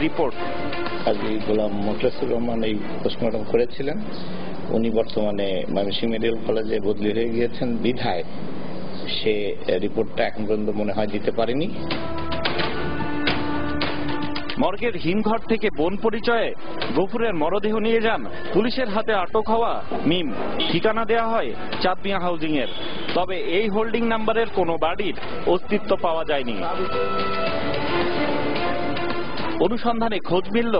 Report. Kazi Golam Mokhlesur Rahman এই post-mortem করেছিলেন। উনি বর্তমানে ময়মনসিংহ মেডিকেল কলেজে বদলি হয়ে গিয়েছেন বিধায় সে রিপোর্টটা এখন পর্যন্ত মনে হয় দিতে পারেনি। মর্গের হিমঘর থেকে বোন পরিচয়ে গফুরের মরদেহ নিয়ে যান পুলিশের হাতে আটক হওয়া মিম। ঠিকানা দেয়া হয় চাঁদমিয়া হাউজিং এর। তবে এই হোল্ডিং নাম্বারের কোনো বাড়ির অস্তিত্ব পাওয়া যায়নি। অনুসন্ধানে খোঁজ মিলল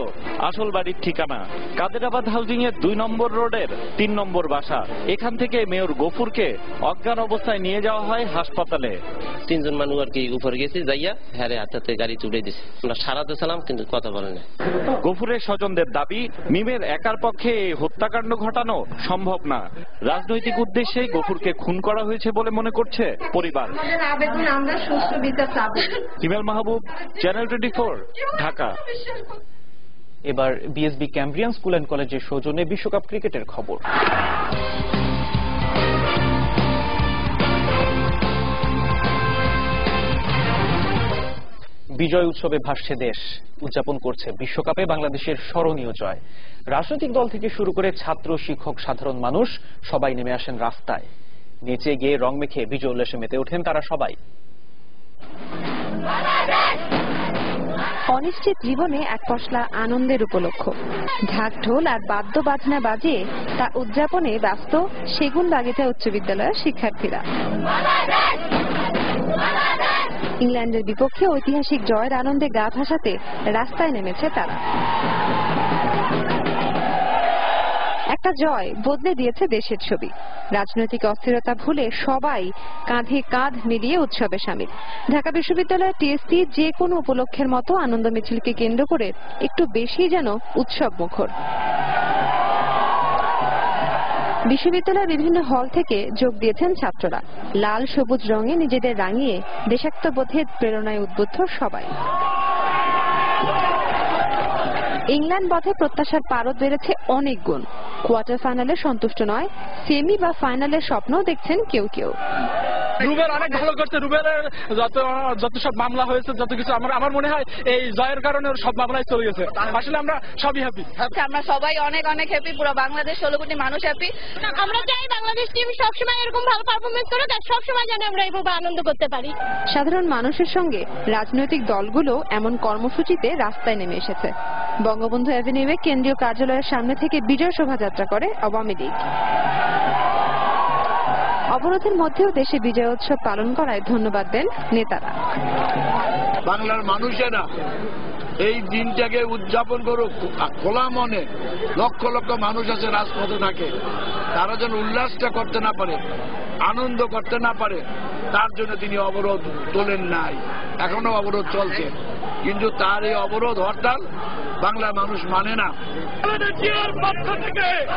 আসল বাড়ির ঠিকানা কাদেরাবাদ হাউজিং এর 2 নম্বর রোডের 3 নম্বর বাসা। এখান থেকে মেয়র গফুরকে অজ্ঞান অবস্থায় নিয়ে যাওয়া হয় হাসপাতালে। 3 জন মানুষ আর কি উপরে গেছি যাইয়া হ্যাঁ হাতে গাড়ি তুলে দিছে। আমরা সারাতে ছিলাম কিন্তু কথা বলে না। গফুরের স্বজনদের দাবি মিমের একার পক্ষে এই হত্যাকাণ্ড ঘটানো সম্ভব না। রাজনৈতিক উদ্দেশ্যে গফুরকে খুন করা হয়েছে বলে মনে করছে পরিবার। আমরা সুষ্ঠু বিচার চাই। হিমেল মাহবুব, চ্যানেল 24, ঢাকা। এবার বিএসবি ক্যাম্ব্রিয়ান স্কুল অ্যান্ড কলেজের সৌজন্যে বিশ্বকাপ ক্রিকেটের খবর। বিজয় উৎসবে ভাসছে দেশ, উদযাপন করছে বিশ্বকাপে বাংলাদেশের স্মরণীয় জয়। রাজনৈতিক দল থেকে শুরু করে ছাত্র, শিক্ষক, সাধারণ মানুষ সবাই নেমে আসেন রাস্তায়। নেচে গিয়ে রং মেখে বিজয় উল্লাসে মেতে ওঠেন তারা সবাই। অনিশ্চিত জীবনে এক পশলা আনন্দের উপলক্ষ। ঢাক ঢোল আর বাদ্য বাজনা বাজিয়ে তা উদযাপনে ব্যস্ত সেগুনবাগিচা উচ্চ বিদ্যালয়ের শিক্ষার্থীরা। ইংল্যান্ডের বিপক্ষে ঐতিহাসিক জয়ের আনন্দে গা ভাসাতে রাস্তায় নেমেছে তারা। একটা জয় বদলে দিয়েছে দেশের ছবি। রাজনৈতিক অস্থিরতা ভুলে সবাই কাঁধে কাঁধ মিলিয়ে উৎসবে শামিল। ঢাকা বিশ্ববিদ্যালয়ের টিএসসি যে কোনো উপলক্ষের মতো আনন্দ মিছিলকে কেন্দ্র করে একটু বেশি যেন উৎসব মুখর। বিশ্ববিদ্যালয়ের বিভিন্ন হল থেকে যোগ দিয়েছেন ছাত্ররা। লাল সবুজ রঙে নিজেদের রাঙিয়ে দেশাত্মবোধের প্রেরণায় উদ্বুদ্ধ সবাই। ইংল্যান্ড বধে প্রত্যাশার পারদ বেড়েছে অনেক গুণ। কোয়ার্টার ফাইনালে সন্তুষ্ট নয়, সেমি বা ফাইনালের স্বপ্ন দেখছেন কেউ কেউ। রুবেল অনেক ভালো করছে। রুবেলের যত সব মামলা হয়েছে, যত কিছু আমার মনে হয় এই জয়ের কারণে ওর সব মামলায় চলে গেছে। আসলে আমরা সবই হ্যাপি। আমরা সবাই অনেক অনেক হ্যাপি। পুরো বাংলাদেশ 16 কোটি মানুষ হ্যাপি। আমরা চাই বাংলাদেশ টিম সবসময় এরকম ভালো পারফরমেন্স করুক আর সবসময় যেন আমরা এইভাবে আনন্দ করতে পারি। সাধারণ মানুষের সঙ্গে রাজনৈতিক দলগুলো এমন কর্মসূচিতে রাস্তায় নেমে এসেছে। বঙ্গবন্ধু অ্যাভিনিউয়ে কেন্দ্রীয় কার্যালয়ের সামনে থেকে বিজয় শোভাযাত্রা করে আওয়ামী লীগ। অবরোধের মধ্যেও দেশে বিজয় উৎসব পালন করায় ধন্যবাদ দেন নেতারা। বাংলার মানুষেরা এই দিনটাকে উদযাপন করুক খোলা মনে। লক্ষ লক্ষ মানুষ আছে রাজপথে থাকে, তারা যেন উল্লাসটা করতে না পারে, আনন্দ করতে না পারে, তার জন্য তিনি অবরোধ তোলেন নাই। এখনো অবরোধ চলছে, কিন্তু তার এই অবরোধ হরতাল বাংলার মানুষ মানে না।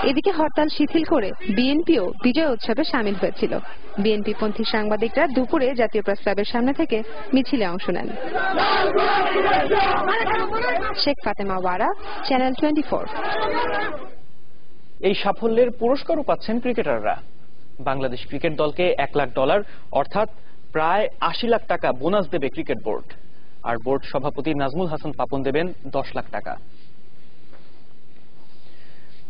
এদিকে হরতাল শিথিল করে বিএনপিও বিজয় উৎসবে শামিল হয়েছিল। বিএনপি পন্থী সাংবাদিকরা দুপুরে জাতীয় প্রেস ক্লাবের সামনে থেকে মিছিলে অংশ নেন। শেখ ফাতেমা ওয়ারা, চ্যানেল 24। এই সাফল্যের পুরস্কারও পাচ্ছেন ক্রিকেটাররা। বাংলাদেশ ক্রিকেট দলকে $1 লাখ অর্থাৎ প্রায় 80 লাখ টাকা বোনাস দেবে ক্রিকেট বোর্ড। আর বোর্ড সভাপতি নাজমুল হাসান পাপন দেবেন 10 লাখ টাকা।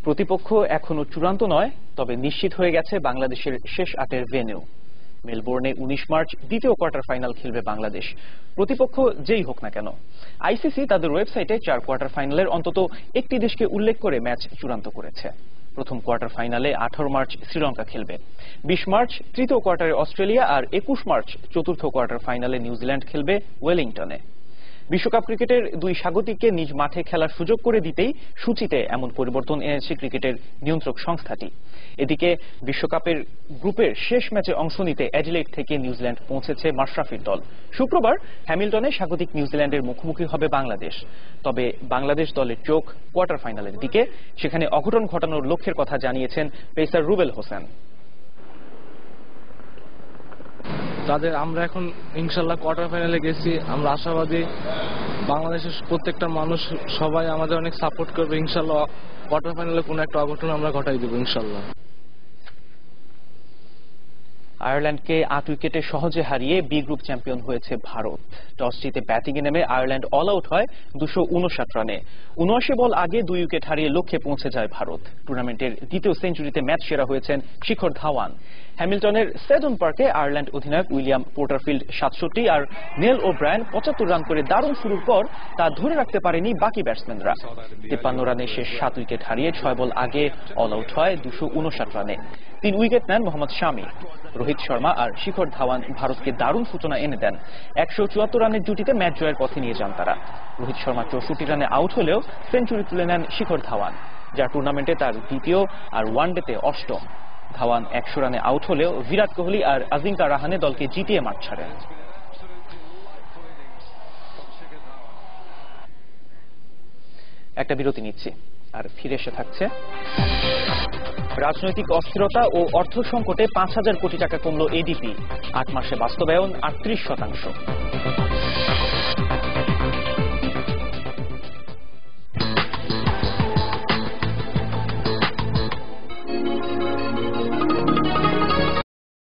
প্রতিপক্ষ এখনো চূড়ান্ত নয়, তবে নিশ্চিত হয়ে গেছে বাংলাদেশের শেষ 8-এর ভেন্যু। মেলবোর্নে 19 মার্চ দ্বিতীয় কোয়ার্টার ফাইনাল খেলবে বাংলাদেশ। প্রতিপক্ষ যেই হোক না কেন, আইসিসি তাদের ওয়েবসাইটে 4 কোয়ার্টার ফাইনালের অন্তত একটি দেশকে উল্লেখ করে ম্যাচ চূড়ান্ত করেছে। প্রথম কোয়ার্টার ফাইনালে 18 মার্চ শ্রীলঙ্কা খেলবে, 20 মার্চ তৃতীয় কোয়ার্টারে অস্ট্রেলিয়া আর 21 মার্চ চতুর্থ কোয়ার্টার ফাইনালে নিউজিল্যান্ড খেলবে ওয়েলিংটনে। বিশ্বকাপ ক্রিকেটের 2 স্বাগতিককে নিজ মাঠে খেলার সুযোগ করে দিতেই সূচিতে এমন পরিবর্তন এনেছে ক্রিকেটের নিয়ন্ত্রক সংস্থাটি। এদিকে বিশ্বকাপের গ্রুপের শেষ ম্যাচে অংশ নিতে অ্যাডিলেড থেকে নিউজিল্যান্ড পৌঁছেছে মাশরাফির দল। শুক্রবার হ্যামিল্টনে স্বাগতিক নিউজিল্যান্ডের মুখোমুখি হবে বাংলাদেশ। তবে বাংলাদেশ দলের চোখ কোয়ার্টার ফাইনালের দিকে, সেখানে অঘটন ঘটানোর লক্ষ্যের কথা জানিয়েছেন পেসার রুবেল হোসেন। তাদের আমরা এখন ইনশাল্লাহ কোয়ার্টার ফাইনালে গেছি, আমরা আশাবাদী বাংলাদেশের প্রত্যেকটা মানুষ সবাই আমাদের অনেক সাপোর্ট করবে। ইনশাল্লাহ কোয়ার্টার ফাইনালে কোনো একটা অঘটন আমরা ঘটাই দেবো ইনশাল্লাহ। আয়ারল্যান্ডকে 8 উইকেটে সহজে হারিয়ে বি গ্রুপ চ্যাম্পিয়ন হয়েছে ভারত। টস জিতে ব্যাটিংয়ে নেমে আয়ারল্যান্ড অল আউট হয় 259 রানে। 79 বল আগে 2 উইকেট হারিয়ে লক্ষ্যে পৌঁছে যায় ভারত। টুর্নামেন্টের দ্বিতীয় সেঞ্চুরিতে ম্যাচ সেরা হয়েছেন শিখর ধাওয়ান। হ্যামিল্টনের সেডন পার্কে আয়ারল্যান্ড অধিনায়ক উইলিয়াম পোর্টারফিল্ড 67 আর নেল ওব্রায়ান 75 রান করে দারুণ শুরুর পর তা ধরে রাখতে পারেনি বাকি ব্যাটসম্যানরা। 53 রানে শেষ 7 উইকেট হারিয়ে 6 বল আগে অল আউট হয় 259 রানে। 3 উইকেট নেন মোহাম্মদ শামি। রোহিত শর্মা আর শিখর ধাওয়ান ভারতকে দারুণ সূচনা এনে দেন। 174 রানের জুটিতে ম্যাচ জয়ের পথে নিয়ে যান তারা। রোহিত শর্মা 64 রানে আউট হলেও সেঞ্চুরি তুলে নেন শিখর ধাওয়ান, যা টুর্নামেন্টে তার দ্বিতীয় আর ওয়ানডেতে অষ্টম। ধাওয়ান 100 রানে আউট হলেও বিরাট কোহলি আর আজিঙ্কা রাহানে দলকে জিতিয়ে মাঠ ছাড়েন। একটা বিরতি নিচ্ছি, আর ফিরে এসে থাকছে। রাজনৈতিক অস্থিরতা ও অর্থ সংকটে 5,000 কোটি টাকা কমল এডিপি। 8 মাসে বাস্তবায়ন 38%।